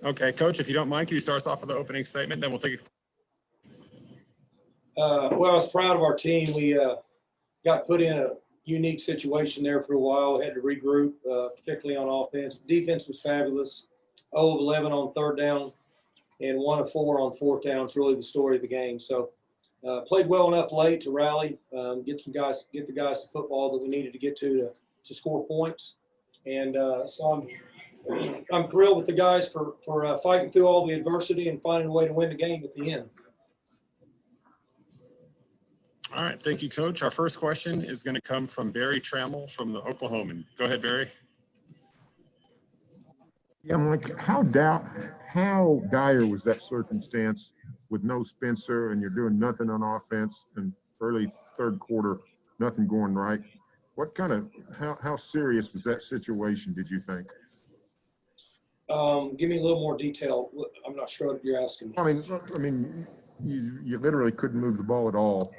Okay, Coach, if you don't mind, can you start us off with the opening statement? Then we'll take it. Well, I was proud of our team. We got put in a unique situation there for a while. Had to regroup, particularly on offense. The defense was fabulous. 0 of 11 on third down and 1 of 4 on fourth down. It's really the story of the game. So played well enough late to rally, get the guys the football that we needed to get to score points. And so I'm thrilled with the guys for fighting through all the adversity and finding a way to win the game at the end. All right, thank you, Coach. Our first question is going to come from Barry Trammell from the Oklahoman. Go ahead, Barry. Yeah, Mike, how dire was that circumstance with no Spencer and you're doing nothing on offense and early third quarter, nothing going right? What kind of how serious was that situation, did you think? Give me a little more detail. I'm not sure what you're asking. I mean, you literally couldn't move the ball at all,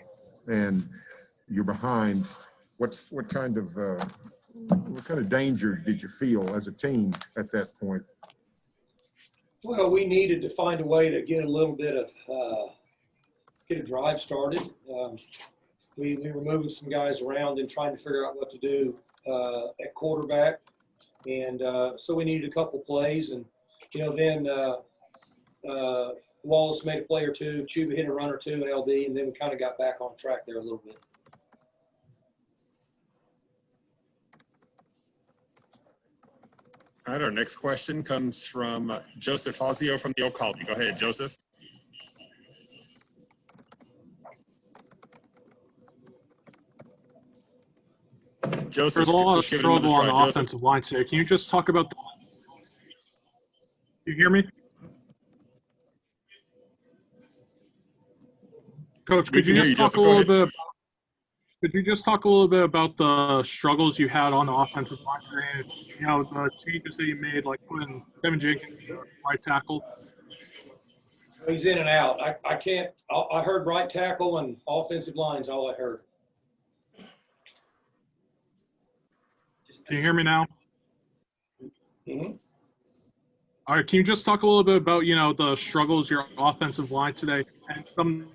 and you're behind. What kind of danger did you feel as a team at that point? Well, we needed to find a way to get a little bit of get a drive started. We were moving some guys around and trying to figure out what to do at quarterback. And so we needed a couple plays. And, then Wallace made a play or two. Chuba hit a run or two in LD, and then we kind of got back on track there a little bit. All right, our next question comes from Joseph Fazio from the Oklahoman. Go ahead, Joseph. Joseph, there's a lot of struggle on the offensive line today. Can you just talk about you hear me? Coach, could you just talk a little bit about the struggles you had on the offensive line today? The changes that you made, like putting Kevin Jenkins right tackle. He's in and out. I heard right tackle and offensive line's all I heard. Can you hear me now? Mm-hmm. All right. Can you just talk a little bit about, the struggles your offensive line today and some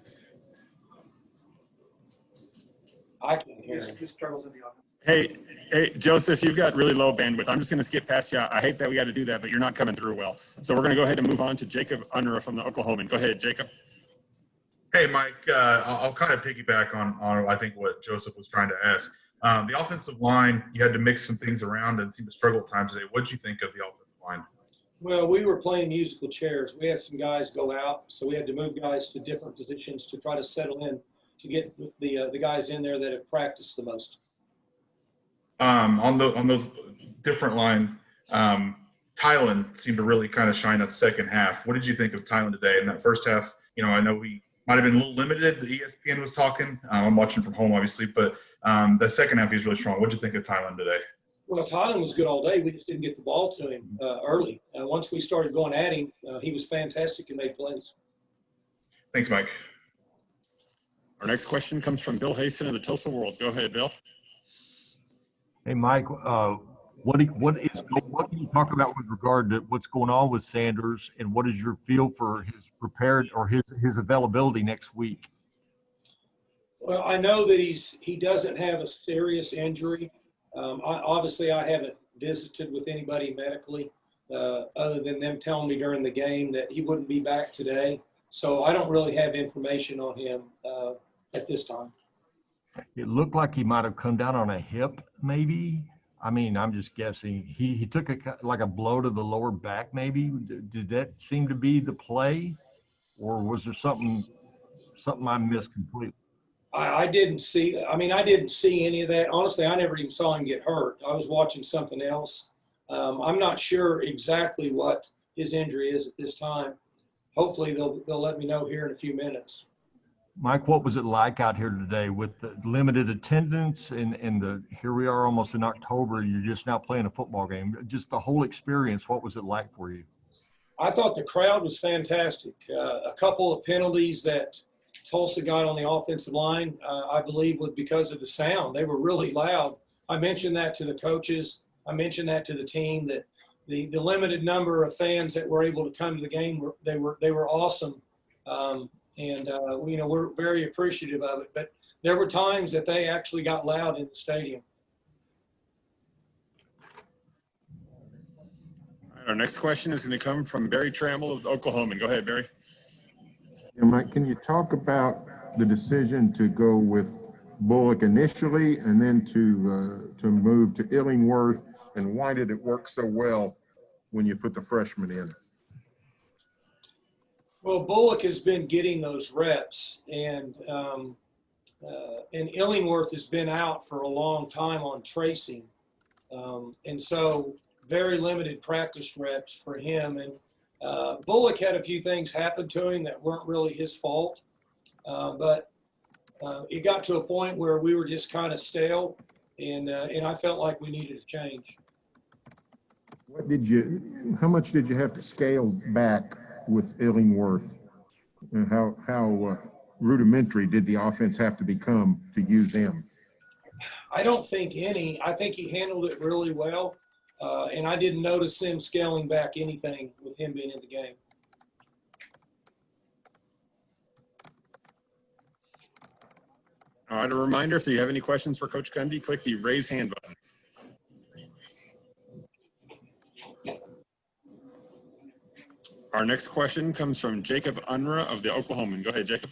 I can hear the struggles in the offense. Hey, Joseph, you've got really low bandwidth. I'm just going to skip past you. I hate that we got to do that, but you're not coming through well. So we're going to go ahead and move on to Jacob Unruh from the Oklahoman. Go ahead, Jacob. Hey, Mike. I'll kind of piggyback on I think what Joseph was trying to ask. The offensive line, you had to mix some things around and seemed to struggle at times today. What did you think of the offensive line? Well, we were playing musical chairs. We had some guys go out, so we had to move guys to different positions to try to settle in to get the guys in there that have practiced the most. On those different line, Tylan seemed to really kind of shine that second half. What did you think of Tylan today in that first half? I know he might have been a little limited. The ESPN was talking. I'm watching from home, obviously, but the second half, he's really strong. What did you think of Tylan today? Well, Tylan was good all day. We just didn't get the ball to him early. Once we started going at him, he was fantastic and made plays. Thanks, Mike. Our next question comes from Bill Haston of the Tulsa World. Go ahead, Bill. Hey, Mike. What can you talk about with regard to what's going on with Sanders, and what is your feel for his availability next week? Well, I know that he doesn't have a serious injury. Obviously, I haven't visited with anybody medically other than them telling me during the game that he wouldn't be back today. So I don't really have information on him at this time. It looked like he might have come down on a hip, maybe. I mean, I'm just guessing. He took a blow to the lower back, maybe. Did that seem to be the play, or was there something I missed completely? I didn't see any of that. Honestly, I never even saw him get hurt. I was watching something else. I'm not sure exactly what his injury is at this time. Hopefully they'll let me know here in a few minutes. Mike, what was it like out here today with the limited attendance and here we are almost in October, you're just now playing a football game. Just the whole experience, what was it like for you? I thought the crowd was fantastic. A couple of penalties that Tulsa got on the offensive line, I believe, was because of the sound. They were really loud. I mentioned that to the coaches. I mentioned that to the team that the limited number of fans that were able to come to the game, they were awesome. We're very appreciative of it. But there were times that they actually got loud in the stadium. All right, our next question is going to come from Barry Trammell of Oklahoman. Go ahead, Barry. Yeah, Mike, can you talk about the decision to go with Bullock initially and then to move to Illingworth, and why did it work so well when you put the freshman in? Well, Bullock has been getting those reps, and Illingworth has been out for a long time on tracing, and so very limited practice reps for him. And Bullock had a few things happen to him that weren't really his fault, but it got to a point where we were just kind of stale, and I felt like we needed a change. How much did you have to scale back with Illingworth, and how rudimentary did the offense have to become to use him? I don't think any. I think he handled it really well, and I didn't notice him scaling back anything with him being in the game. All right, a reminder, if you have any questions for Coach Gundy, click the raise hand button. Our next question comes from Jacob Unruh of the Oklahoman. Go ahead, Jacob.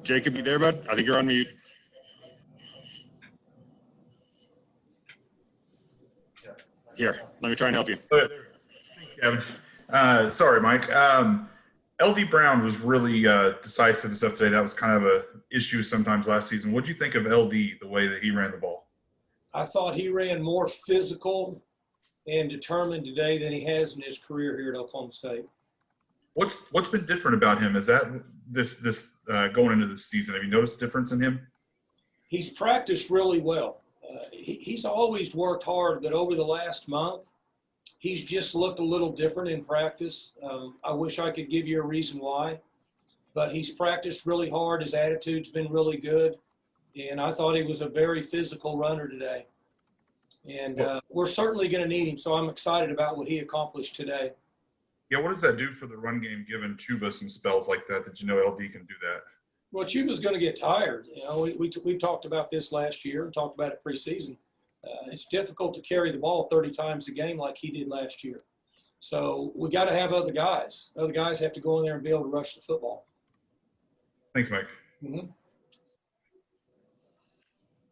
Jacob, you there, bud? I think you're on mute. Here, let me try and help you. Thanks, Kevin. Sorry, Mike. LD Brown was really decisive and stuff today. That was kind of a issue sometimes last season. What do you think of LD, the way that he ran the ball? I thought he ran more physical and determined today than he has in his career here at Oklahoma State. What's been different about him? Is that this going into this season? Have you noticed a difference in him? He's practiced really well. He's always worked hard, but over the last month, he's just looked a little different in practice. I wish I could give you a reason why, but he's practiced really hard. His attitude's been really good, and I thought he was a very physical runner today. And we're certainly going to need him, so I'm excited about what he accomplished today. Yeah, what does that do for the run game, given Chuba some spells like that? Did you know LD can do that? Well, Chuba's going to get tired. You know, we've talked about this last year and talked about it preseason. It's difficult to carry the ball 30 times a game like he did last year. So we got to have other guys. Other guys have to go in there and be able to rush the football. Thanks, Mike. Mm-hmm.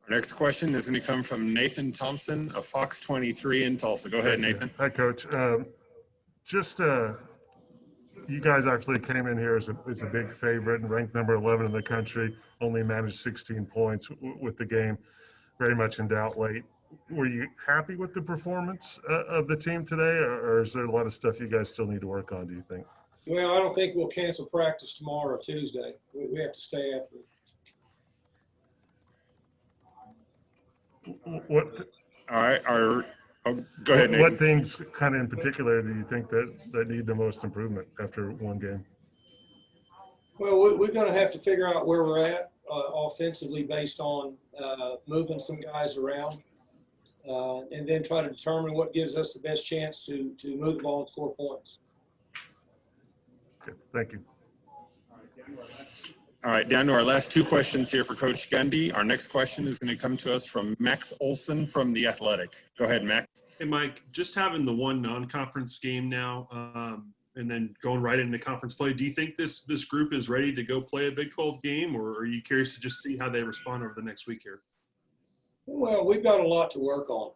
Our next question is going to come from Nathan Thompson of Fox 23 in Tulsa. Go ahead, Nathan. Hi, Coach. You guys actually came in here as a big favorite and ranked number 11 in the country, only managed 16 points with the game very much in doubt late. Were you happy with the performance of the team today, or is there a lot of stuff you guys still need to work on, do you think? Well, I don't think we'll cancel practice tomorrow or Tuesday. We have to stay after it. What? All right. Go ahead, Nathan. What things kind of in particular do you think that need the most improvement after one game? Well, we're going to have to figure out where we're at offensively based on moving some guys around and then try to determine what gives us the best chance to move the ball and score points. Okay, thank you. All right, down to our last two questions here for Coach Gundy. Our next question is going to come to us from Max Olson from The Athletic. Go ahead, Max. Hey, Mike, just having the one non-conference game now and then going right into conference play, do you think this group is ready to go play a Big 12 game, or are you curious to just see how they respond over the next week here? Well, we've got a lot to work on.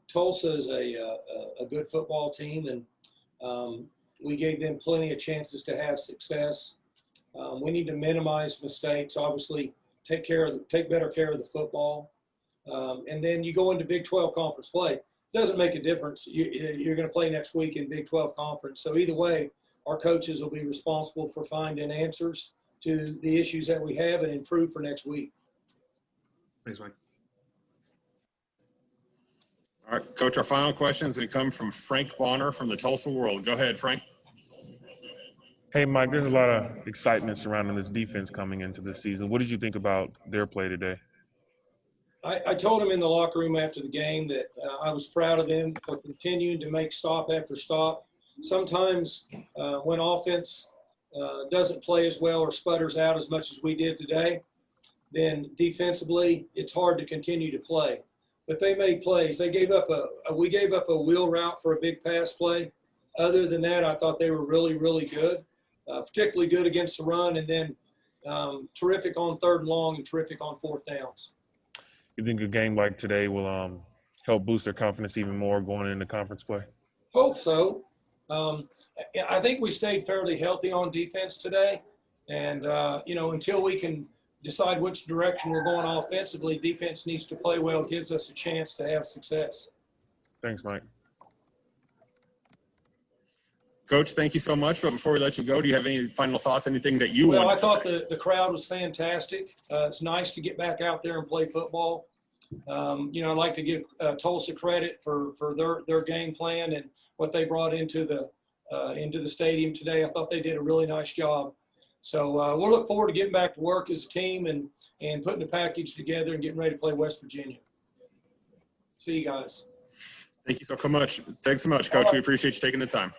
Tulsa is a good football team, and we gave them plenty of chances to have success. We need to minimize mistakes, obviously take better care of the football. And then you go into Big 12 conference play. It doesn't make a difference. You're going to play next week in Big 12 conference. So either way, our coaches will be responsible for finding answers to the issues that we have and improve for next week. Thanks, Mike. All right, Coach, our final question is going to come from Frank Bonner from the Tulsa World. Go ahead, Frank. Hey, Mike, there's a lot of excitement surrounding this defense coming into the season. What did you think about their play today? I told him in the locker room after the game that I was proud of them for continuing to make stop after stop. Sometimes when offense doesn't play as well or sputters out as much as we did today, then defensively it's hard to continue to play. But they made plays. They gave up we gave up a wheel route for a big pass play. Other than that, I thought they were really, really good, particularly good against the run, and then terrific on 3rd and long and terrific on 4th downs. You think a game like today will help boost their confidence even more going into conference play? Hope so. I think we stayed fairly healthy on defense today. And, until we can decide which direction we're going offensively, defense needs to play well, gives us a chance to have success. Thanks, Mike. Coach, thank you so much. But before we let you go, do you have any final thoughts, anything that you Well, want I thought the crowd was fantastic. It's nice to get back out there and play football. I'd like to give Tulsa credit for their game plan and what they brought into the stadium today. I thought they did a really nice job. So we'll look forward to getting back to work as a team and putting the package together and getting ready to play West Virginia. See you guys. Thank you so much. Thanks so much, Coach. We appreciate you taking the time.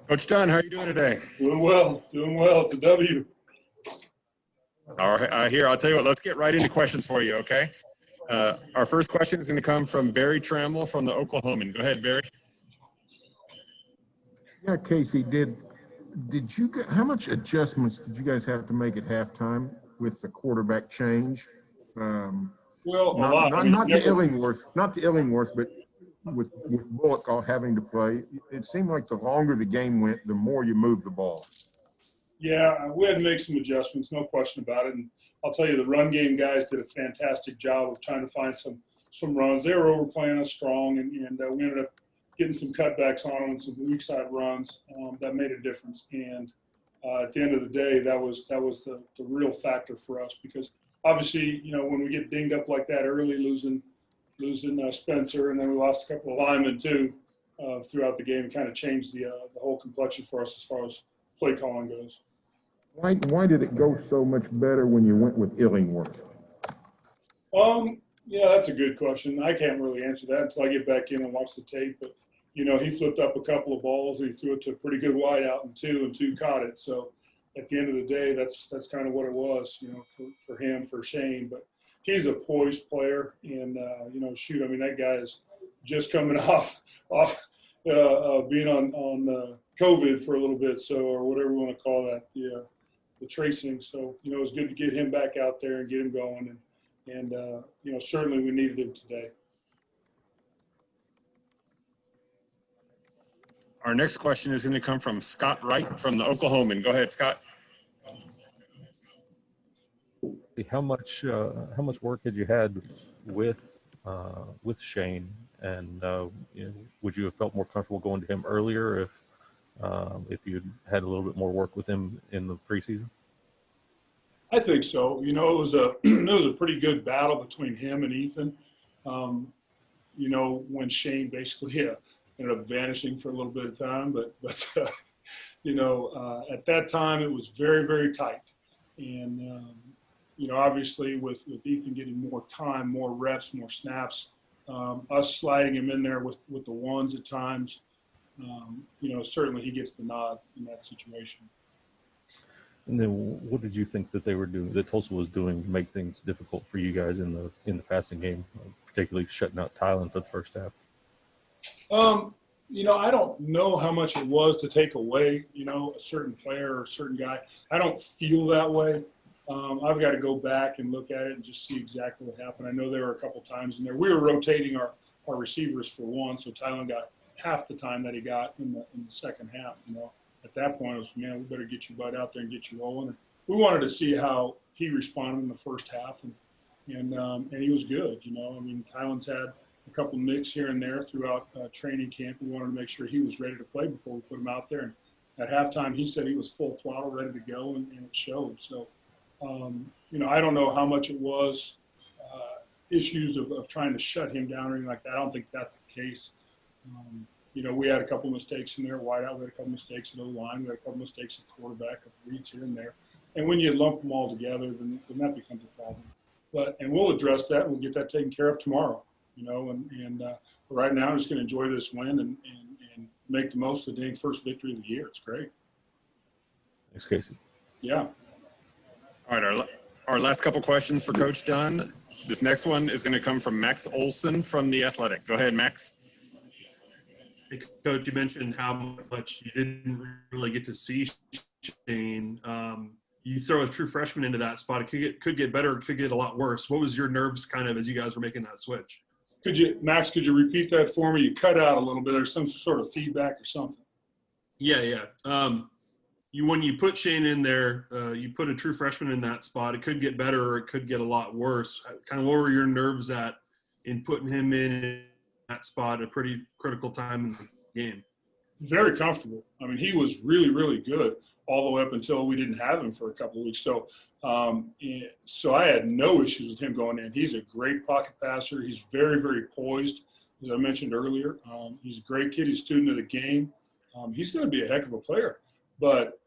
Coach Dunn, how are you doing today? Doing well. It's a W. All right, here, I'll tell you what, let's get right into questions for you, okay? Our first question is going to come from Barry Trammell from the Oklahoman. Go ahead, Barry. Yeah, Kasey, did you how much adjustments did you guys have to make at halftime with the quarterback change? Well, a lot. Not to Illingworth, but with Bullock all having to play, it seemed like the longer the game went, the more you moved the ball. Yeah, we had to make some adjustments, no question about it. And I'll tell you, the run game guys did a fantastic job of trying to find some runs. They were overplaying us strong, and we ended up getting some cutbacks on them, some weak side runs that made a difference. And at the end of the day, that was the real factor for us, because obviously, when we get dinged up like that early, losing Spencer, and then we lost a couple of linemen too throughout the game, it kind of changed the whole complexion for us as far as play calling goes. Why did it go so much better when you went with Illingworth? Yeah, that's a good question. I can't really answer that until I get back in and watch the tape. But he flipped up a couple of balls and he threw it to a pretty good wide out and two caught it. So at the end of the day, that's kind of what it was, for him, for Shane. But he's a poised player, and that guy is just coming off being on COVID for a little bit, or whatever you want to call that, the tracing. So it's good to get him back out there and get him going, and certainly we needed him today. Our next question is going to come from Scott Wright from the Oklahoman. Go ahead, Scott. How much work had you had with Shane, and would you have felt more comfortable going to him earlier if you'd had a little bit more work with him in the preseason? I think so. It was a pretty good battle between him and Ethan. When Shane basically ended up vanishing for a little bit of time, but at that time it was very, very tight, and obviously with Ethan getting more time, more reps, more snaps, us sliding him in there with the ones at times, certainly he gets the nod in that situation. And then what did you think that they were doing, that Tulsa was doing, to make things difficult for you guys in the passing game, particularly shutting out Tylan for the first half? I don't know how much it was to take away, a certain player or a certain guy. I don't feel that way. I've got to go back and look at it and just see exactly what happened. I know there were a couple times in there. We were rotating our receivers for one, so Tylan got half the time that he got in the second half. At that point, it was, we better get your butt out there and get you rolling. And we wanted to see how he responded in the first half, and he was good. Tylan's had a couple nicks here and there throughout training camp. We wanted to make sure he was ready to play before we put him out there. And at halftime, he said he was full throttle, ready to go, and it showed. So, I don't know how much it was issues of trying to shut him down or anything like that. I don't think that's the case. We had a couple of mistakes in there at wideout. We had a couple of mistakes in the line. We had a couple of mistakes at quarterback, a couple of reads here and there. And when you lump them all together, then that becomes a problem. And we'll address that, and we'll get that taken care of tomorrow. Right now, I'm just going to enjoy this win and make the most of the dang first victory of the year. It's great. Thanks, Kasey. Yeah. All right, our last couple questions for Coach Dunn. This next one is going to come from Max Olson from The Athletic. Go ahead, Max. Hey, Coach, you mentioned how much you didn't really get to see Shane. You throw a true freshman into that spot, it could get better, it could get a lot worse. What was your nerves kind of as you guys were making that switch? Max, could you repeat that for me? You cut out a little bit. There's some sort of feedback or something. Yeah. When you put Shane in there, you put a true freshman in that spot. It could get better or it could get a lot worse. Kind of what were your nerves at in putting him in that spot at a pretty critical time in the game? Very comfortable. I mean, he was really, really good all the way up until we didn't have him for a couple of weeks. So I had no issues with him going in. He's a great pocket passer. He's very, very poised, as I mentioned earlier. He's a great kid. He's a student of the game. He's going to be a heck of a player. But,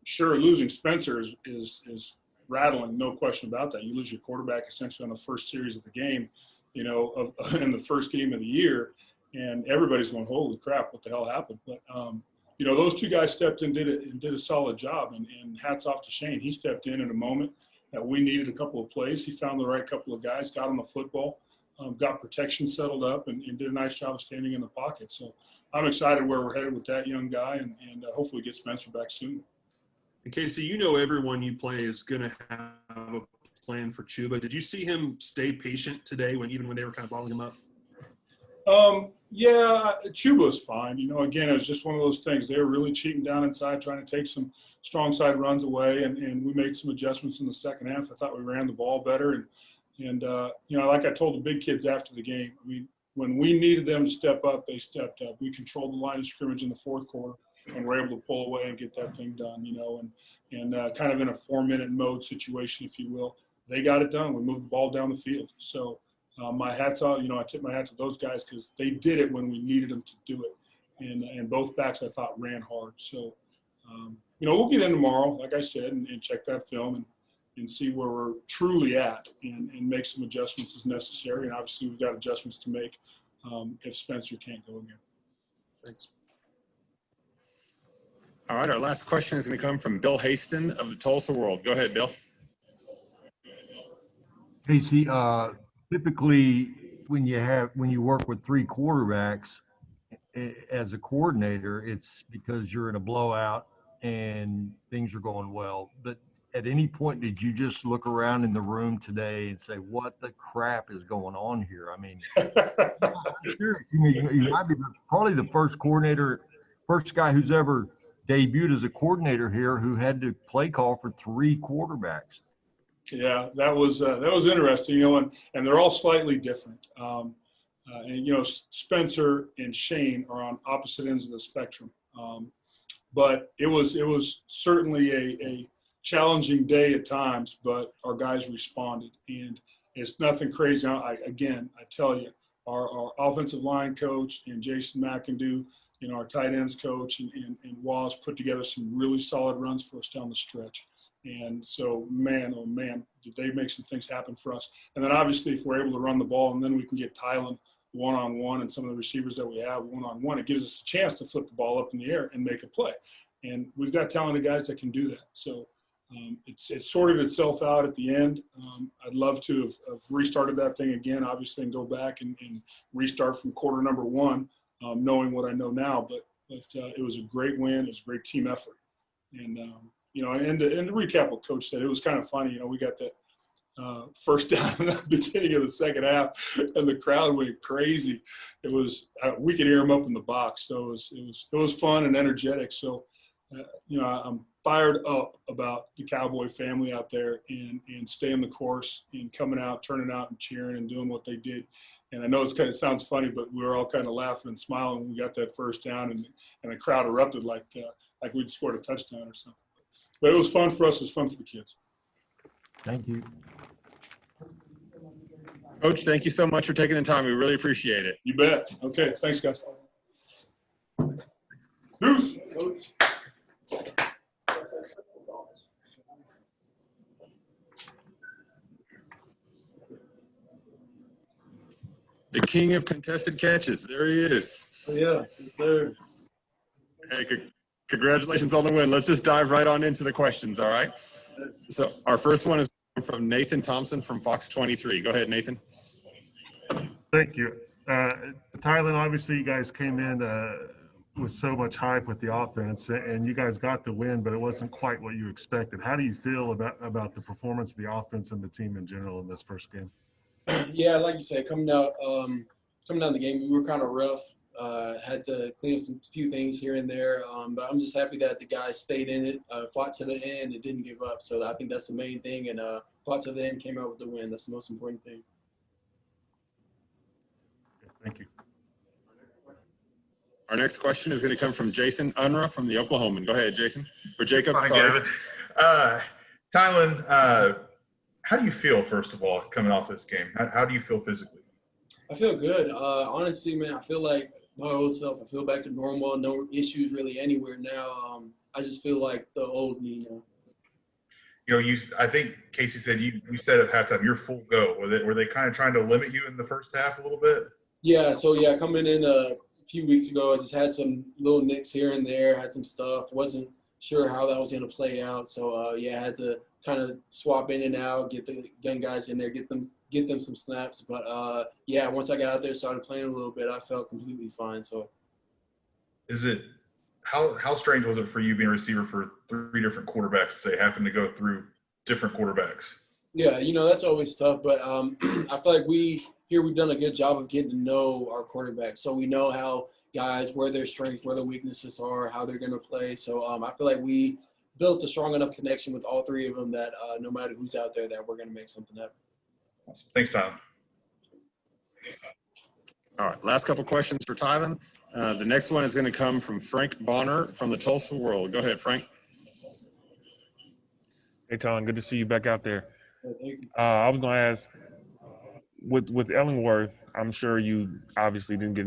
sure, losing Spencer is rattling, no question about that. You lose your quarterback essentially on the first series of the game, in the first game of the year, and everybody's going, holy crap, what the hell happened? But, those two guys stepped in and did a solid job, and hats off to Shane. He stepped in at a moment that we needed a couple of plays. He found the right couple of guys, got him the football, got protection settled up, and did a nice job of standing in the pocket. So I'm excited where we're headed with that young guy, and hopefully get Spencer back soon. And Kasey, everyone you play is going to have a plan for Chuba. Did you see him stay patient today even when they were kind of balling him up? Yeah, Chuba was fine. Again, it was just one of those things. They were really cheating down inside, trying to take some strong side runs away, and we made some adjustments in the second half. I thought we ran the ball better, and like I told the big kids after the game, I mean, when we needed them to step up, they stepped up. We controlled the line of scrimmage in the fourth quarter and were able to pull away and get that thing done, and kind of in a 4-minute mode situation, if you will. They got it done. We moved the ball down the field. So my hat's off, I tip my hat to those guys because they did it when we needed them to do it. And both backs, I thought, ran hard. So, we'll get in tomorrow, like I said, and check that film and see where we're truly at and make some adjustments as necessary. And obviously we've got adjustments to make if Spencer can't go again. Thanks. All right, our last question is going to come from Bill Haston of the Tulsa World. Go ahead, Bill. Kasey, typically when you work with three quarterbacks as a coordinator, it's because you're in a blowout and things are going well. But at any point, did you just look around in the room today and say, what the crap is going on here? I mean, you might be probably the first guy who's ever debuted as a coordinator here who had to play call for three quarterbacks. Yeah, that was interesting, and they're all slightly different. Spencer and Shane are on opposite ends of the spectrum. But it was certainly a challenging day at times, but our guys responded, and it's nothing crazy. I tell you, our offensive line coach and Jason McIndoe, our tight ends coach and Wallace put together some really solid runs for us down the stretch. And so, man, oh man, did they make some things happen for us. And then obviously if we're able to run the ball and then we can get Tylan one-on-one and some of the receivers that we have one-on-one, it gives us a chance to flip the ball up in the air and make a play. And we've got talented guys that can do that. So it sorted itself out at the end. I'd love to have restarted that thing again, obviously, and go back and restart from quarter number one, knowing what I know now. But it was a great win. It was a great team effort. And, and to recap what Coach said, it was kind of funny. We got that first down in the beginning of the second half, and the crowd went crazy. It was we could hear them up in the box. So it was fun and energetic. So, I'm fired up about the Cowboy family out there and staying the course and coming out, turning out and cheering and doing what they did. And I know it sounds funny, but we were all kind of laughing and smiling when we got that first down, and the crowd erupted like we'd scored a touchdown or something. But it was fun for us. It was fun for the kids. Thank you. Coach, thank you so much for taking the time. We really appreciate it. You bet. Okay, thanks, guys. Deuce. The king of contested catches. There he is. Oh, yeah, yes, sir. Hey, congratulations on the win. Let's just dive right on into the questions, all right? So our first one is from Nathan Thompson from Fox 23. Go ahead, Nathan. Thank you. Tylan, obviously you guys came in with so much hype with the offense, and you guys got the win, but it wasn't quite what you expected. How do you feel about the performance of the offense and the team in general in this first game? Yeah, like you said, coming out the game, we were kind of rough. Had to clean up some few things here and there, but I'm just happy that the guys stayed in it, fought to the end, and didn't give up. So I think that's the main thing, and fought to the end, came out with the win. That's the most important thing. Thank you. Our next question is going to come from Jason Unruh from the Oklahoman. Go ahead, Jason. Or Jacob, Hi, sorry. Gavin. Tylan, how do you feel, first of all, coming off this game? How do you feel physically? I feel good. Honestly, man, I feel like my old self. I feel back to normal. No issues really anywhere now. I just feel like the old me now. You know, I think Kasey said you said at halftime you're full go. Were they kind of trying to limit you in the first half a little bit? Yeah. So yeah, coming in a few weeks ago, I just had some little nicks here and there. Had some stuff. Wasn't sure how that was going to play out. So yeah, I had to kind of swap in and out, get the young guys in there, get them some snaps. But yeah, once I got out there, started playing a little bit, I felt completely fine. So, is it how strange was it for you being a receiver for 3 different quarterbacks today, having to go through different quarterbacks? Yeah, that's always tough. But I feel like we've done a good job of getting to know our quarterbacks, so we know how guys, where their strengths, where their weaknesses are, how they're going to play. So I feel like we built a strong enough connection with all 3 of them that no matter who's out there, that we're going to make something happen. Awesome. Thanks, Tylan. All right, last couple questions for Tylan. The next one is going to come from Frank Bonner from the Tulsa World. Go ahead, Frank. Hey, Tylan, good to see you back out there. Thank you. I was going to ask, with Ellingworth, I'm sure you obviously didn't get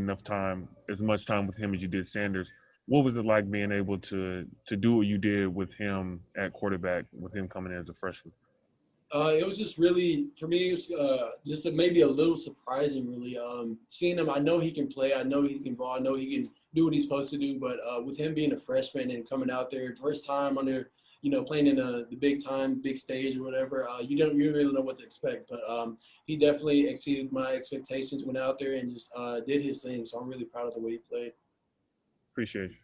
as much time with him as you did Sanders. What was it like being able to do what you did with him at quarterback, with him coming in as a freshman? It was just really, for me, it was just maybe a little surprising, really. Seeing him, I know he can play. I know he can ball. I know he can do what he's supposed to do. But with him being a freshman and coming out there, first time under, playing in the big stage or whatever, you don't really know what to expect. But he definitely exceeded my expectations, went out there and just did his thing. So I'm really proud of the way he played. Appreciate you.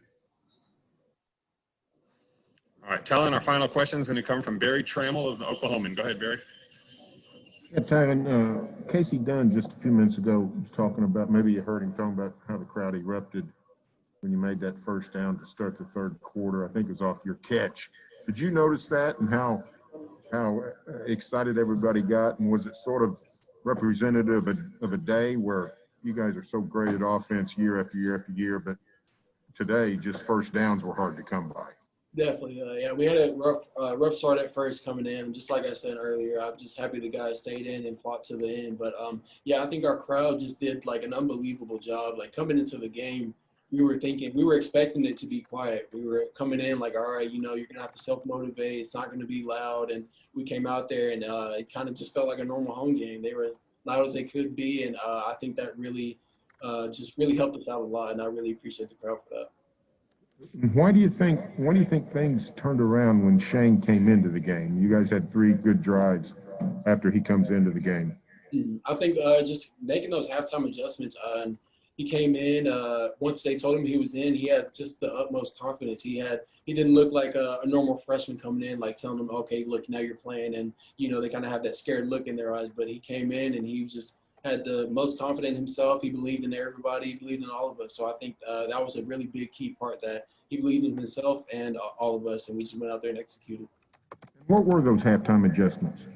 All right, Tylan, our final question is going to come from Barry Trammell of the Oklahoman. Go ahead, Barry. Yeah, Tylan, Kasey Dunn just a few minutes ago was talking about, maybe you heard him talking about how the crowd erupted when you made that first down to start the third quarter. I think it was off your catch. Did you notice that, and how excited everybody got? And was it sort of representative of a day where you guys are so great at offense year after year after year, but today just first downs were hard to come by? Definitely, yeah. We had a rough start at first coming in. Just like I said earlier, I'm just happy the guys stayed in and fought to the end. But yeah, I think our crowd just did like an unbelievable job. Like coming into the game, we were expecting it to be quiet. We were coming in like, all right, you're gonna have to self-motivate. It's not gonna be loud. And we came out there and it kind of just felt like a normal home game. They were loud as they could be, and I think that really just really helped us out a lot. And I really appreciate the crowd for that. Why do you think things turned around when Shane came into the game? You guys had 3 good drives after he comes into the game. I think just making those halftime adjustments. He came in once they told him he was in. He had just the utmost confidence. He didn't look like a normal freshman coming in, like telling them, okay, look, now you're playing, and they kind of have that scared look in their eyes. But he came in and he just had the most confidence in himself. He believed in everybody. He believed in all of us. So I think that was a really big key part, that he believed in himself and all of us, and we just went out there and executed. What were those halftime adjustments?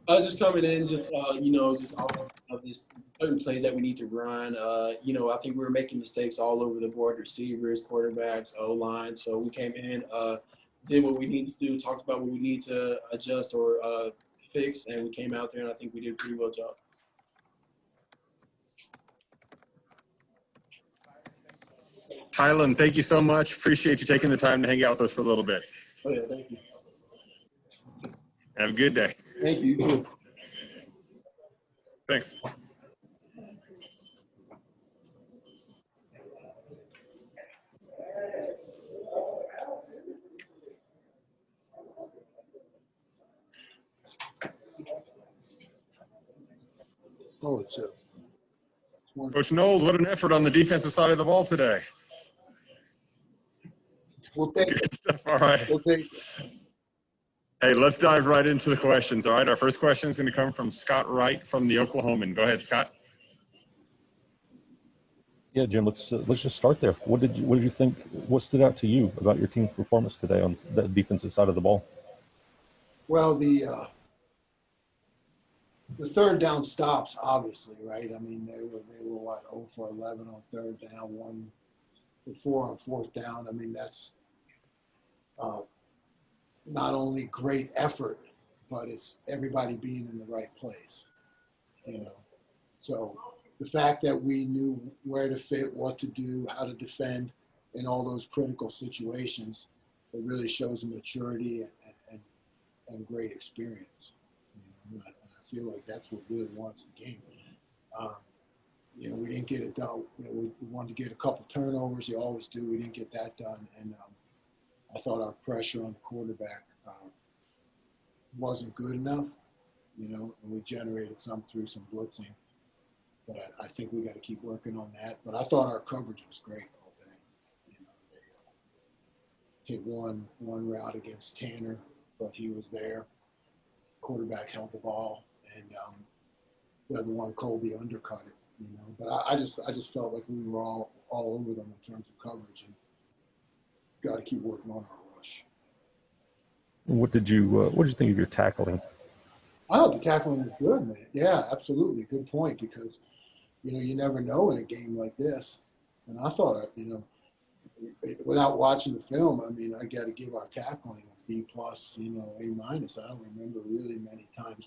Just coming in, just all of these certain plays that we need to run. I think we were making mistakes all over the board, receivers, quarterbacks, O-line. So we came in, did what we needed to do, talked about what we need to adjust or fix, and we came out there, and I think we did a pretty well job. Tylan, thank you so much. Appreciate you taking the time to hang out with us for a little bit. Oh yeah, thank you. Have a good day. Thank you. You too. Thanks. Oh, it's a Coach Knowles, what an effort on the defensive side of the ball today. we'll take Good stuff. All right. we'll take Hey, let's dive right into the questions. All right. Our first question is going to come from Scott Wright from the Oklahoman. Go ahead, Scott. Yeah, Jim. Let's just start there. What did you think? What stood out to you about your team's performance today on the defensive side of the ball? well the third down stops, obviously, right? I mean, they were what, 0 for 11 on third down, 1 for 4 on fourth down. I mean, that's not only great effort, but it's everybody being in the right place, you know. So the fact that we knew where to fit, what to do, how to defend in all those critical situations, it really shows the maturity and great experience. You know, I feel like that's what really wants the game. You know, we didn't get it done. You know, we wanted to get a couple turnovers. You always do. We didn't get that done. And I thought our pressure on the quarterback wasn't good enough, you know, and we generated some through some blitzing. But I think we got to keep working on that. But I thought our coverage was great all day. You know, they hit one route against Tanner, but he was there. Quarterback held the ball, and the other one, Colby, undercut it. You know, but I just felt like we were all over them in terms of coverage, and got to keep working on our rush. What did you think of your tackling? I thought the tackling was good, man. Yeah, absolutely. Good point, because, you know, you never know in a game like this. And I thought, you know, without watching the film, I mean, I got to give our tackling a B+, you know, A-. I don't remember really many times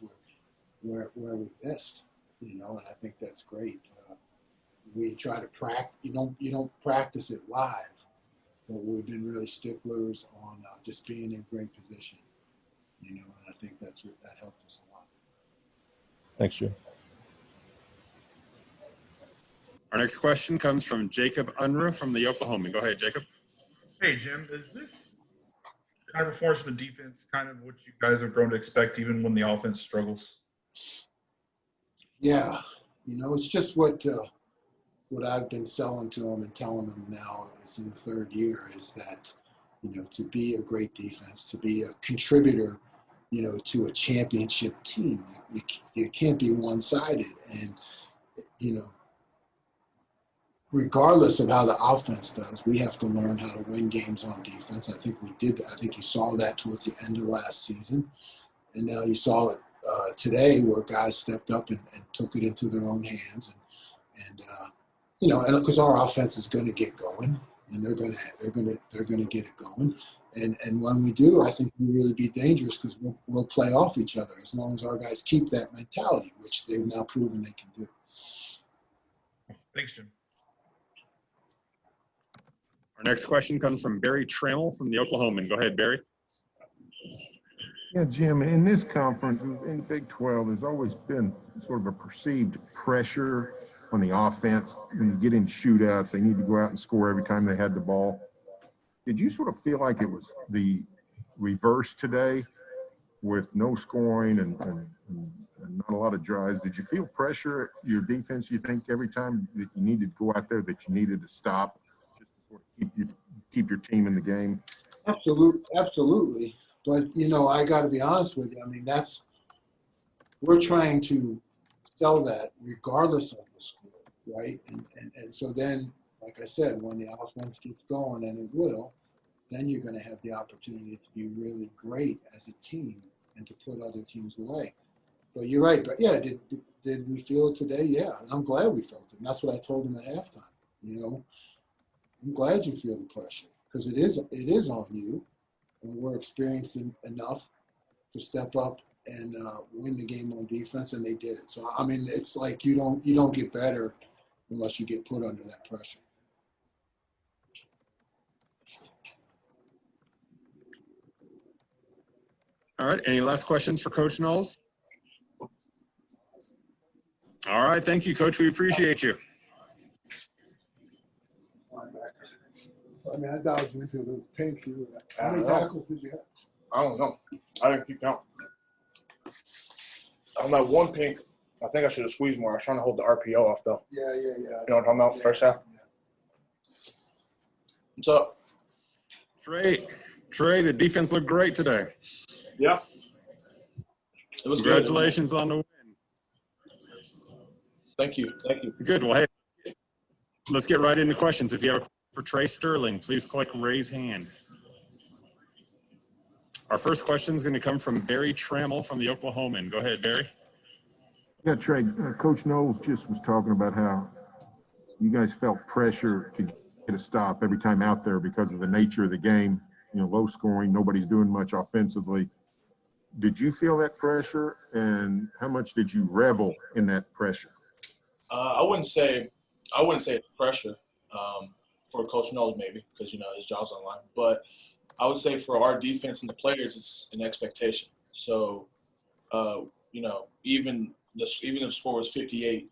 where we missed, you know, and I think that's great. We try to practice. You don't practice it live, but we've been really sticklers on just being in great position, you know, and I think that helped us a lot. Thanks, Jim. Our next question comes from Jacob Unruh from the Oklahoman. Go ahead, Jacob. Hey, Jim, is this kind of performance from the defense kind of what you guys have grown to expect even when the offense struggles? Yeah, you know, it's just what I've been selling to them and telling them now, it's in the third year, is that, you know, to be a great defense, to be a contributor, you know, to a championship team, you can't be one-sided. And, you know, regardless of how the offense does, we have to learn how to win games on defense. I think we did that. I think you saw that towards the end of last season. And now you saw it today, where guys stepped up and took it into their own hands. And you know, and because our offense is going to get going, and they're going to get it going. And when we do, I think we'll really be dangerous, because we'll play off each other as long as our guys keep that mentality, which they've now proven they can do. Thanks, Jim. Our next question comes from Barry Trammell from the Oklahoman. Go ahead, Barry. Yeah, Jim, in this conference, in Big 12, there's always been sort of a perceived pressure on the offense. When you get in shootouts, they need to go out and score every time they had the ball. Did you sort of feel like it was the reverse today, with no scoring and not a lot of drives? Did you feel pressure at your defense, you think, every time that you needed to go out there, that you needed to stop just to sort of keep your team in the game? Absolutely. But, you know, I got to be honest with you. I mean, we're trying to sell that regardless of the score, right? And so then, like I said, when the offense gets going, and it will, then you're going to have the opportunity to be really great as a team and to put other teams away. But you're right. But, yeah, did we feel it today? Yeah, and I'm glad we felt it. And that's what I told them at halftime. You know, I'm glad you feel the pressure, because it is on you. And we're experienced enough to step up and win the game on defense, and they did it. So I mean, it's like you don't get better unless you get put under that pressure. All right. Any last questions for Coach Knowles? All right. Thank you, Coach. We appreciate you. I mean, I dialed you into those pinks. How many tackles did you have? I don't know. I didn't keep count. On that one pink, I think I should have squeezed more. I was trying to hold the RPO off, though. Yeah. You know what I'm talking about? First half. What's up? Trey, the defense looked great today. Yeah. It was Congratulations on the win. Thank you. Good. Well, hey, let's get right into questions. If you have a question for Tre Sterling, please click raise hand. Our first question is going to come from Barry Trammell from the Oklahoman. Go ahead, Barry. Yeah, Trey, Coach Knowles just was talking about how you guys felt pressure to get a stop every time out there because of the nature of the game, low scoring, nobody's doing much offensively. Did you feel that pressure, and how much did you revel in that pressure? I wouldn't say it's pressure for Coach Knowles, maybe, because, his job's on the line. But I would say for our defense and the players, it's an expectation. So, even if the score was 58-0,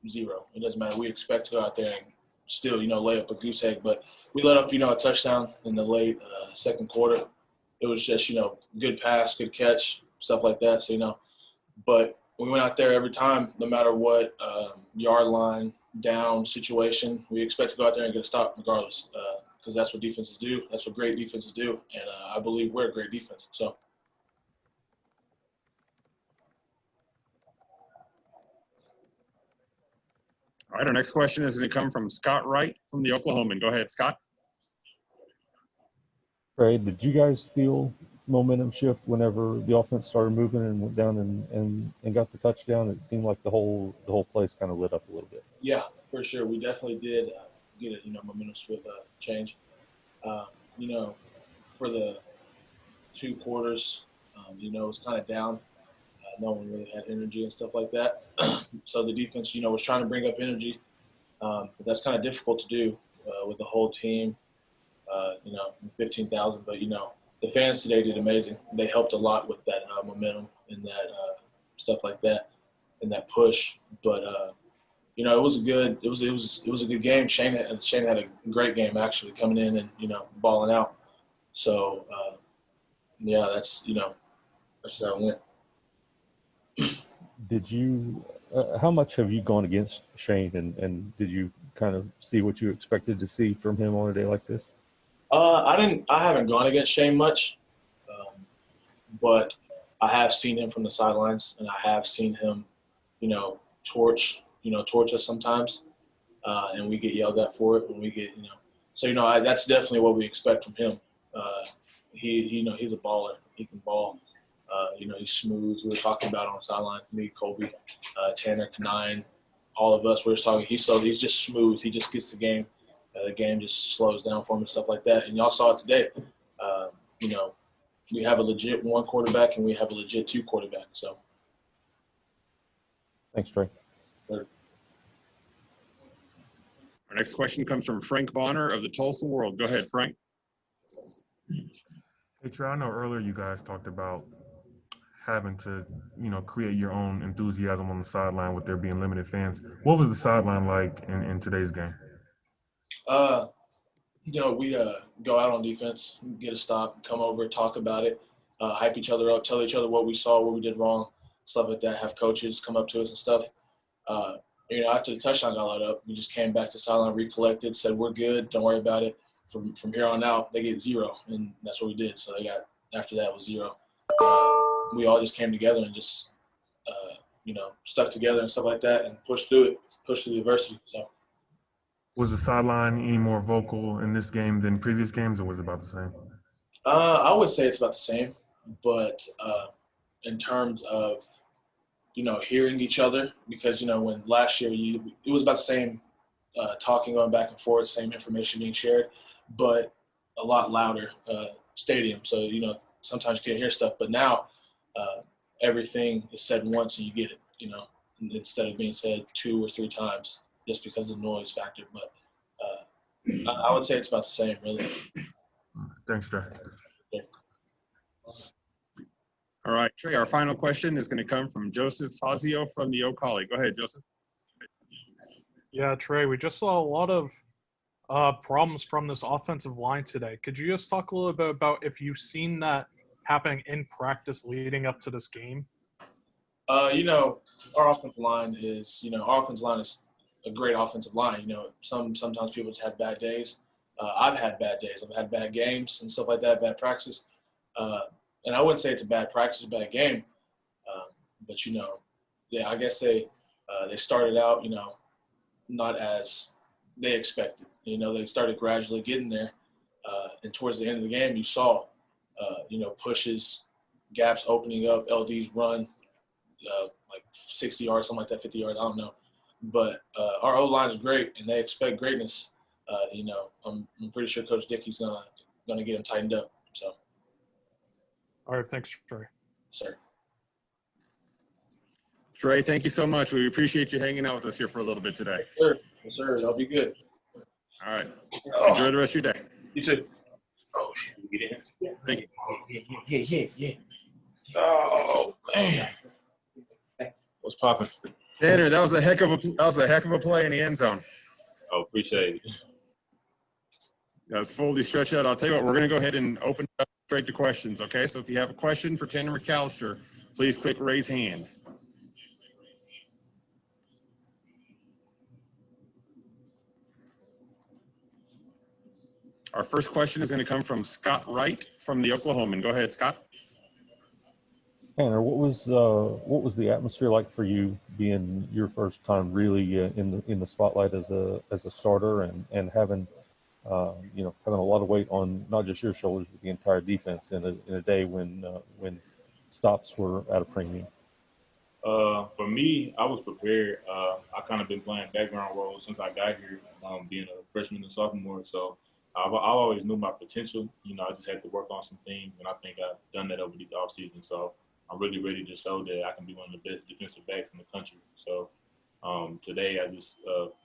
it doesn't matter. We expect to go out there and still, lay up a goose egg. But we let up, a touchdown in the late second quarter. It was just, good pass, good catch, stuff like that. So, but we went out there every time, no matter what yard line, down situation, we expect to go out there and get a stop regardless, because that's what defenses do. That's what great defenses do, and I believe we're a great defense. So. All right, our next question is going to come from Scott Wright from the Oklahoman. Go ahead, Scott. Trey, did you guys feel momentum shift whenever the offense started moving and went down and got the touchdown? It seemed like the whole place kind of lit up a little bit. Yeah, for sure. We definitely did get a momentum shift change. For the two quarters, it was kind of down. No one really had energy and stuff like that. So the defense, was trying to bring up energy. But that's kind of difficult to do with the whole team, 15,000. But, the fans today did amazing. They helped a lot with that momentum and that stuff like that and that push. But, it was a good game. Shane had a great game actually coming in and, balling out. So, that's how it went. Did you how much have you gone against Shane, and did you kind of see what you expected to see from him on a day like this? I haven't gone against Shane much, but I have seen him from the sidelines, and I have seen him, torch us sometimes, and we get yelled at for it when we get, so that's definitely what we expect from him. He's a baller. He can ball. He's smooth. We were talking about on the sideline, me, Colby, Tanner, Kanine, all of us. We were talking. He's just smooth. He just gets the game. The game just slows down for him and stuff like that. And y'all saw it today. We have a legit one quarterback and we have a legit two quarterback. So. Thanks, Trey. Sure. Our next question comes from Frank Bonner of the Tulsa World. Go ahead, Frank. Hey, Trey, I know earlier you guys talked about having to, create your own enthusiasm on the sideline with there being limited fans. What was the sideline like in today's game? We go out on defense, get a stop, come over, talk about it, hype each other up, tell each other what we saw, what we did wrong, stuff like that, have coaches come up to us and stuff. After the touchdown got let up, we just came back to sideline, recollected, said, we're good, don't worry about it. From here on out, they get 0, and that's what we did. So after that was 0. We all just came together and just, stuck together and stuff like that and pushed through the adversity. So. Was the sideline any more vocal in this game than previous games, or was it about the same? I would say it's about the same, but in terms of, hearing each other, because, when last year it was about the same talking going back and forth, same information being shared, but a lot louder stadium. So, sometimes you can't hear stuff, but now everything is said once and you get it, instead of being said 2 or 3 times just because of the noise factor. But I would say it's about the same, really. Thanks, Trey. Yeah. All right, Trey, our final question is going to come from Joseph Fazio from the O'Colly. Go ahead, Joseph. Yeah, Trey, we just saw a lot of problems from this offensive line today. Could you just talk a little bit about if you've seen that happening in practice leading up to this game? Our offensive line is, our offensive line is a great offensive line. Sometimes people just have bad days. I've had bad days. I've had bad games and stuff like that, bad practices. And I wouldn't say it's a bad practice, a bad game. But, I guess they started out, not as they expected. They started gradually getting there. And towards the end of the game, you saw, pushes, gaps opening up, LDs run, like 60 yards, something like that, 50 yards, I don't know. But our O-line is great, and they expect greatness. I'm pretty sure Coach Dickey's gonna get them tightened up. So. All right, thanks, Trey. Sir. Trey, thank you so much. We appreciate you hanging out with us here for a little bit today. Sure. Yes, sir. That'll be good. All right. Enjoy the rest of your day. You too. Oh, shit. We get in? Yeah. Thank you. Yeah. Oh, man. What's popping? Tanner, that was a heck of a play in the end zone. Oh, appreciate it. That's fully stretched out. I'll tell you what, we're going to go ahead and open up straight to questions, okay? So if you have a question for Tanner McCalister, please click raise hand. Our first question is going to come from Scott Wright from the Oklahoman. Go ahead, Scott. Tanner, what was the atmosphere like for you being your first time really in the spotlight as a starter and having having a lot of weight on not just your shoulders but the entire defense in a day when stops were at a premium? For me, I was prepared. I kind of been playing background roles since I got here, being a freshman and sophomore. So I always knew my potential. I just had to work on some things, and I think I've done that over the offseason. So I'm really ready to show that I can be one of the best defensive backs in the country. So today I just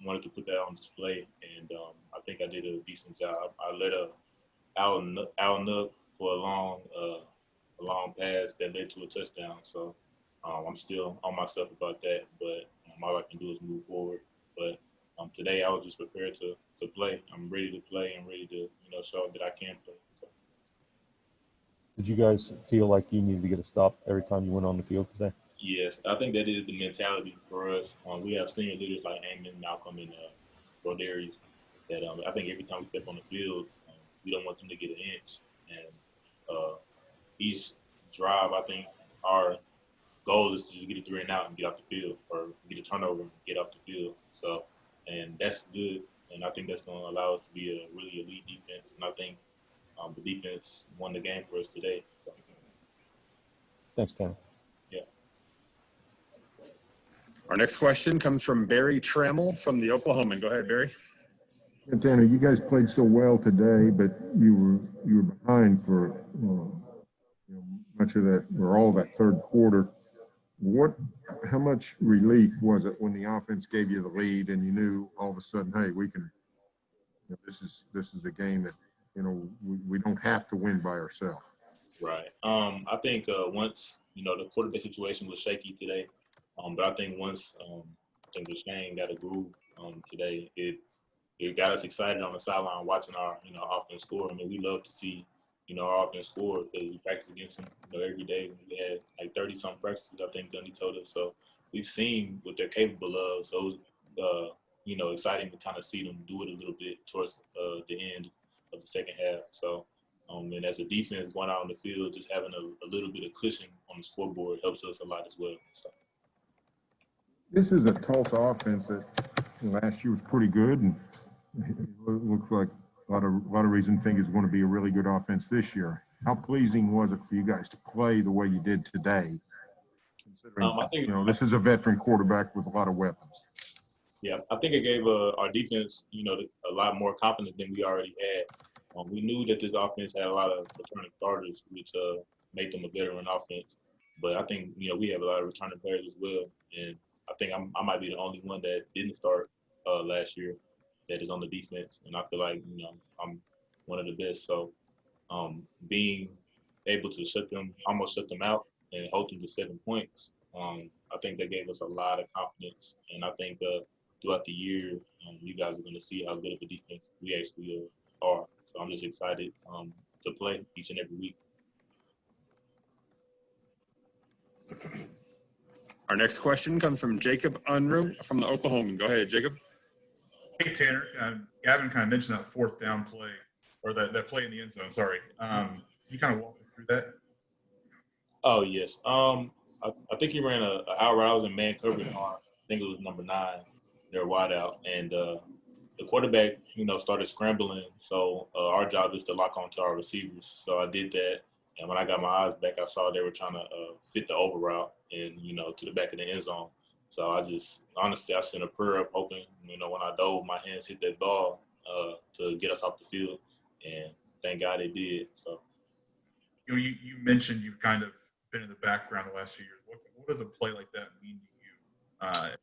wanted to put that on display, and I think I did a decent job. I let out Nug for a long pass that led to a touchdown. So I'm still on myself about that, but all I can do is move forward. But today I was just prepared to play. I'm ready to play and ready to show that I can play. So. Did you guys feel like you needed to get a stop every time you went on the field today? Yes, I think that is the mentality for us. We have senior leaders like Amon, Malcolm, and Rodarius that I think every time we step on the field, we don't want them to get an inch. And each drive, I think our goal is to just get a 3 and out and get off the field, or get a turnover and get off the field. So, and that's good. And I think that's going to allow us to be a really elite defense. And I think the defense won the game for us today. So. Thanks, Tanner. Yeah. Our next question comes from Barry Trammell from the Oklahoman. Go ahead, Barry. Yeah, Tanner, you guys played so well today, but you were behind for much of that, or all of that third quarter. How much relief was it when the offense gave you the lead and you knew all of a sudden, hey, we can, this is a game that, we don't have to win by ourselves. Right. I think once, the quarterback situation was shaky today, but I think once I think the Shane got a groove today, it got us excited on the sideline watching our, offense score. I mean, we love to see, our offense score because we practice against them, every day. We had like 30-something practices, I think Gundy told us. So we've seen what they're capable of. So it was, exciting to kind of see them do it a little bit towards the end of the second half. So, and as a defense going out on the field, just having a little bit of cushion on the scoreboard helps us a lot as well. So. This is a Tulsa offense that last year was pretty good, and it looks like a lot of reason to think it's going to be a really good offense this year. How pleasing was it for you guys to play the way you did today? Considering, I think, this is a veteran quarterback with a lot of weapons. Yeah, I think it gave our defense, a lot more confidence than we already had. We knew that this offense had a lot of returning starters, which made them a veteran offense. But I think, we have a lot of returning players as well. And I think I might be the only one that didn't start last year that is on the defense. And I feel like, I'm one of the best. So being able to almost shut them out and hold them to 7 points. I think that gave us a lot of confidence, and I think throughout the year, you guys are going to see how good of a defense we actually are. So I'm just excited to play each and every week. Our next question comes from Jacob Unruh from the Oklahoman. Go ahead, Jacob. Hey, Tanner. Gavin kind of mentioned that fourth down play, or that play in the end zone. Sorry. Can you kind of walk me through that? Oh, yes. I think he ran a out route. I was in man coverage on, I think it was number 9, their wide out. And the quarterback, started scrambling. So our job is to lock onto our receivers. So I did that. And when I got my eyes back, I saw they were trying to fit the over route and, to the back of the end zone. So I sent a prayer up hoping, when I dove, my hands hit that ball to get us off the field. And thank God it did. So. You mentioned you've kind of been in the background the last few years. What does a play like that mean to you today?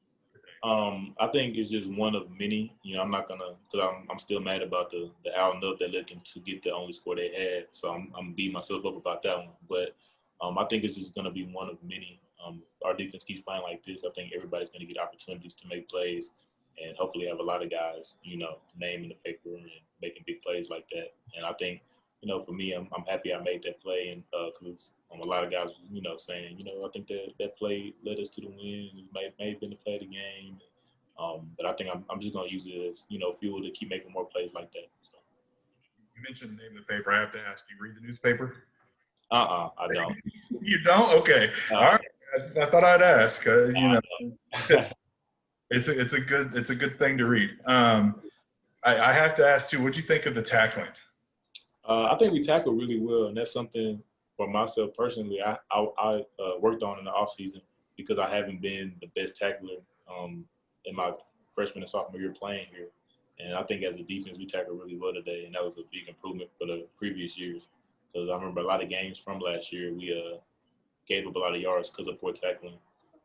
I think it's just one of many. I'm not gonna, because I'm still mad about the Al Nub that looking to get the only score they had. So I'm beating myself up about that one. But I think it's just gonna be one of many. Our defense keeps playing like this. I think everybody's gonna get opportunities to make plays, and hopefully have a lot of guys, name in the paper and making big plays like that. And I think, for me, I'm happy I made that play, and because a lot of guys, saying, I think that play led us to the win. It may have been the play of the game. But I think I'm just going to use it as, fuel to keep making more plays like that. So. You mentioned the name of the paper. I have to ask, do you read the newspaper? I don't. You don't? Okay. All right. I thought I'd ask. It's a good thing to read. I have to ask, too, what'd you think of the tackling? I think we tackled really well, and that's something for myself personally I worked on in the offseason because I haven't been the best tackler in my freshman and sophomore year playing here. And I think as a defense, we tackled really well today, and that was a big improvement for the previous years. Because I remember a lot of games from last year, we gave up a lot of yards because of poor tackling.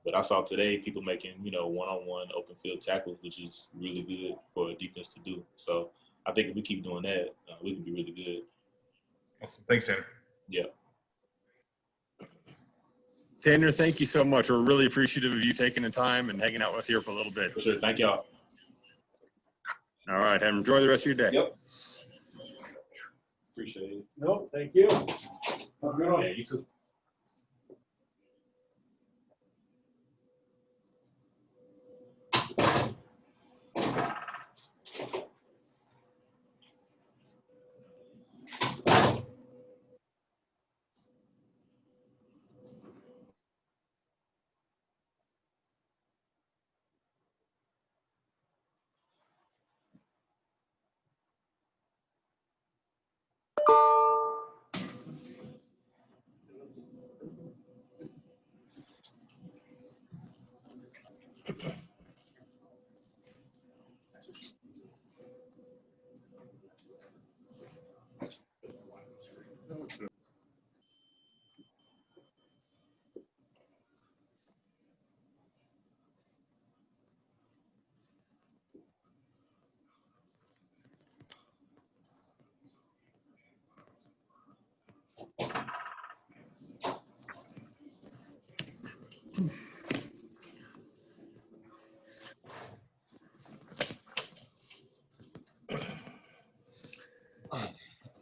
But I saw today people making, one-on-one open field tackles, which is really good for a defense to do. So I think if we keep doing that, we can be really good. Awesome. Thanks, Tanner. Yeah. Tanner, thank you so much. We're really appreciative of you taking the time and hanging out with us here for a little bit. For sure. Thank y'all. All right. Enjoy the rest of your day. Yep. Appreciate it. No, thank you. Have a good one. Yeah, you too.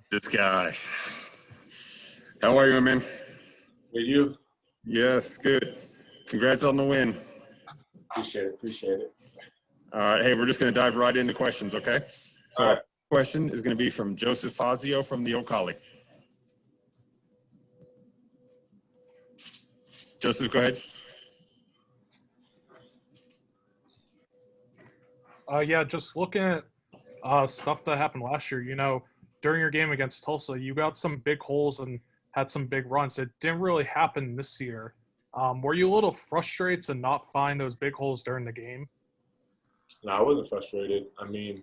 This guy. How are you, man? With you? Yes, good. Congrats on the win. Appreciate it. All right. Hey, we're just going to dive right into questions, okay? So our first question is going to be from Joseph Fazio from the O'Collie. Joseph, go ahead. Yeah, just looking at stuff that happened last year, during your game against Tulsa, you got some big holes and had some big runs. It didn't really happen this year. Were you a little frustrated to not find those big holes during the game? No, I wasn't frustrated. I mean,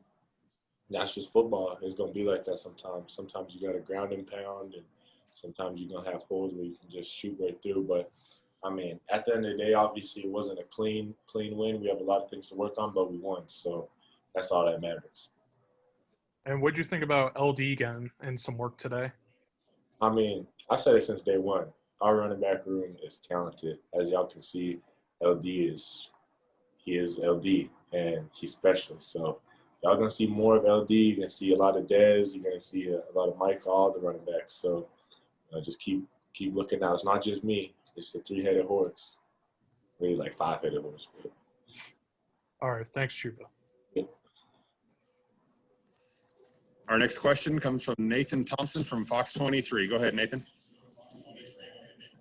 that's just football. It's going to be like that sometimes. Sometimes you got to ground and pound, and sometimes you're going to have holes where you can just shoot right through. But, I mean, at the end of the day, obviously it wasn't a clean win. We have a lot of things to work on, but we won. So that's all that matters. And what did you think about LD again and some work today? I mean, I've said it since day one. our running back room is talented. As y'all can see, he is LD, and he's special. So y'all gonna see more of LD. You're gonna see a lot of Dez. You're gonna see a lot of Mike, all the running backs. So just keep looking out. It's not just me. It's a 3-headed horse. Really like 5-headed horse. All right, thanks, Chuba. Our next question comes from Nathan Thompson from Fox 23. Go ahead, Nathan.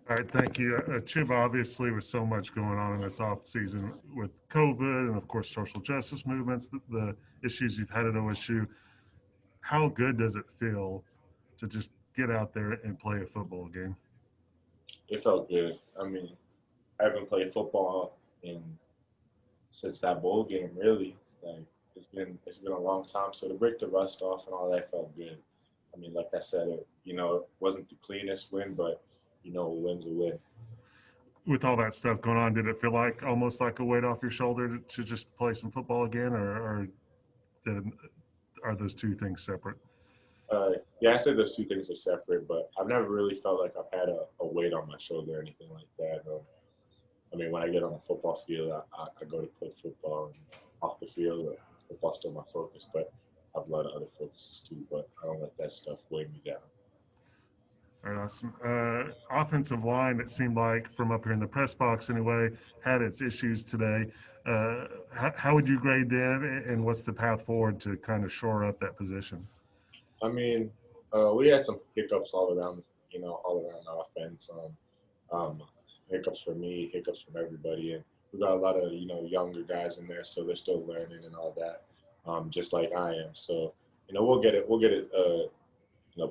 All right, thank you. Chuba, obviously, with so much going on in this offseason with COVID and, of course, social justice movements, the issues you've had at OSU, how good does it feel to just get out there and play a football game? It felt good. I mean, I haven't played football since that bowl game, really. Like, it's been a long time. So to break the rust off and all that felt good. I mean, like I said, it wasn't the cleanest win, but a win's a win. With all that stuff going on, did it feel like almost like a weight off your shoulder to just play some football again, or are those two things separate? Yeah, I said those two things are separate, but I've never really felt like I've had a weight on my shoulder or anything like that. I mean, when I get on the football field, I go to play football, and off the field, football's still my focus, but I have a lot of other focuses too, but I don't let that stuff weigh me down. All right, awesome. Offensive line, it seemed like, from up here in the press box anyway, had its issues today. How would you grade them, and what's the path forward to kind of shore up that position? I mean, we had some hiccups all around the offense. Hiccups for me, hiccups from everybody, and we got a lot of younger guys in there, so they're still learning and all that, just like I am. So we'll get it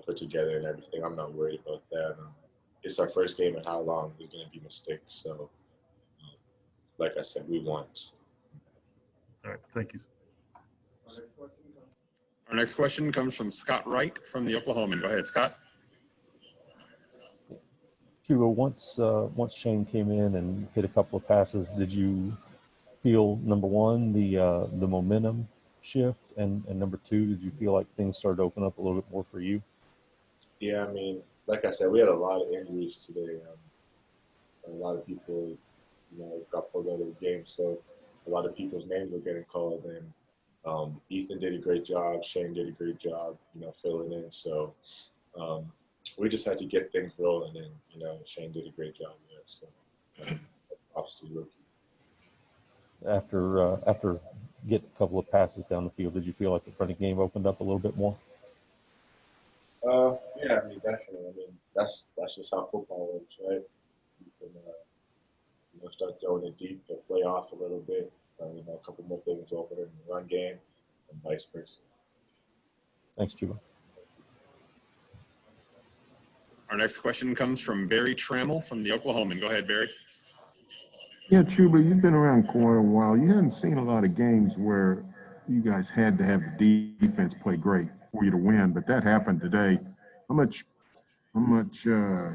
put together and everything. I'm not worried about that. It's our first game in how long there's going to be mistakes. So, like I said, we won. All right, thank you. Our next question comes from Scott Wright from the Oklahoman. Go ahead, Scott. Chuba, once Shane came in and hit a couple of passes, did you feel, number one, the momentum shift, and number two, did you feel like things started to open up a little bit more for you? Yeah, I mean, like I said, we had a lot of injuries today. A lot of people, got pulled out of the game, so a lot of people's names were getting called, and Ethan did a great job. Shane did a great job, filling in. So we just had to get things rolling, and Shane did a great job there. So obviously, rookie. After getting a couple of passes down the field, did you feel like the running game opened up a little bit more? Yeah, I mean, definitely. I mean, that's just how football works, right? You can start throwing it deep to play off a little bit. A couple more things open in the run game, and vice versa. Thanks, Chuba. Our next question comes from Barry Trammell from the Oklahoman. Go ahead, Barry. Yeah, Chuba, you've been around quite a while. You hadn't seen a lot of games where you guys had to have the defense play great for you to win, but that happened today. How much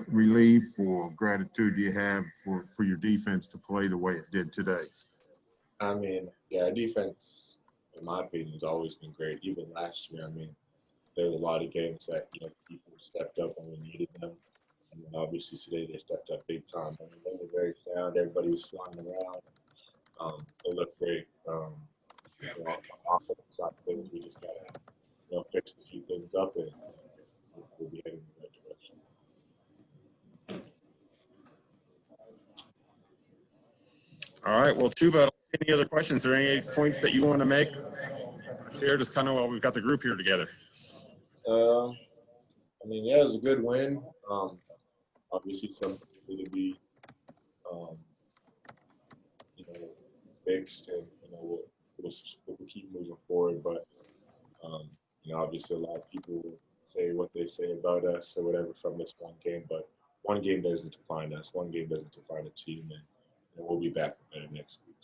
relief or gratitude do you have for your defense to play the way it did today? I mean, yeah, defense, in my opinion, has always been great. Even last year, I mean, there was a lot of games that people stepped up when we needed them, and then obviously today they stepped up big time. I mean, they were very sound. Everybody was flying around. They looked great. On the offensive side of things, we just gotta fix a few things up, and we'll be heading in the right direction. All right. Well, Chuba, any other questions or any points that you want to make? Share just kind of while we've got the group here together. I mean, yeah, it was a good win. Obviously, something to be, fixed, and we'll keep moving forward. But obviously, a lot of people say what they say about us or whatever from this one game. But one game doesn't define us. One game doesn't define a team, and we'll be back better next week.